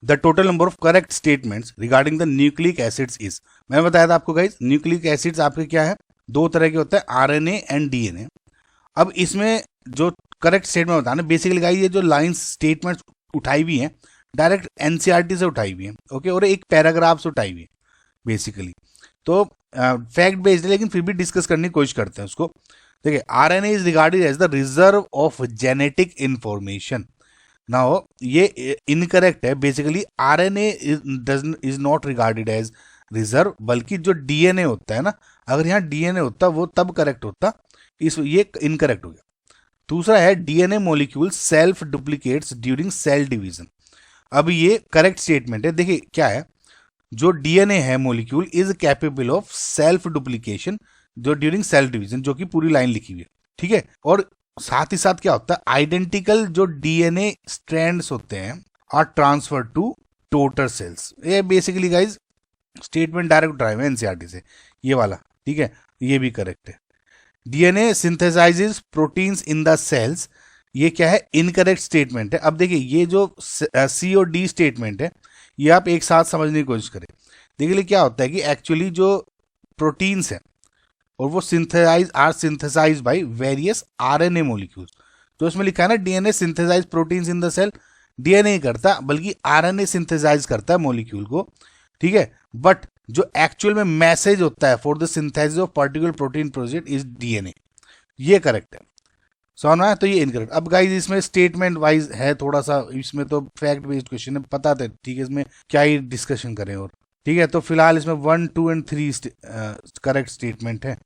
The total number of correct statements regarding the nucleic acids is, मैं बताया था आपको गाइस, न्यूक्लिक एसिड्स आपके क्या है, दो तरह के होते हैं, आरएनए एंड डीएनए। अब इसमें जो करेक्ट स्टेटमेंट होता है ना, बेसिकली गाइस ये जो लाइंस स्टेटमेंट्स उठाई हुई हैं डायरेक्ट एनसीईआरटी से उठाई हुई है, ओके, और एक पैराग्राफ से उठाई हुई है बेसिकली। तो फैक्ट बेस्ड है लेकिन फिर भी डिस्कस करने की कोशिश करते हैं उसको। देखिए, RNA is regarded as the reserve of genetic information. Now ये इनकरेक्ट है, basically RNA is not regarded as reserve, बल्कि जो डीएनए होता है ना, अगर यहाँ डीएनए होता वो तब करेक्ट होता, इस ये इनकरेक्ट हो गया। दूसरा है DNA molecule self duplicates during cell division. अब ये करेक्ट स्टेटमेंट है। देखिए क्या है, जो डीएनए है molecule is capable of self duplication जो ड्यूरिंग सेल डिवीजन, जो कि पूरी लाइन लिखी हुई है, ठीक है। और साथ ही साथ क्या होता है, आइडेंटिकल जो डीएनए स्ट्रैंड्स होते हैं are transfer to total cells. ये basically guys statement direct drive है एनसीईआरटी से, ये वाला, ठीक है, ये भी करेक्ट है। DNA synthesises proteins in the cells, ये क्या है, इनकरेक्ट स्टेटमेंट है। अब देखिए ये जो सी और डी स्टेटमेंट है ये आप एक साथ समझने की कोशिश करें। देखिए क्या होता है कि एक्चुअली जो प्रोटीन्स हैं और वो synthesise by various RNA molecules, तो इसमें लिखा है ना DNA synthesise proteins in the cell, DNA नहीं करता बल्कि आरएनए सिंथेसाइज करता है मॉलिक्यूल को, ठीक है। बट जो एक्चुअल में मैसेज होता है for the synthesis of particular protein project is DNA, ये करेक्ट है, समझ में आया। तो ये इनकरेक्ट। अब गाइस इसमें स्टेटमेंट वाइज है थोड़ा सा, इसमें तो फैक्ट बेस्ड क्वेश्चन है, पता था, ठीक है, इसमें क्या ही डिस्कशन करें और, ठीक है। तो फिलहाल इसमें 1, 2 एंड 3 करेक्ट स्टेटमेंट है।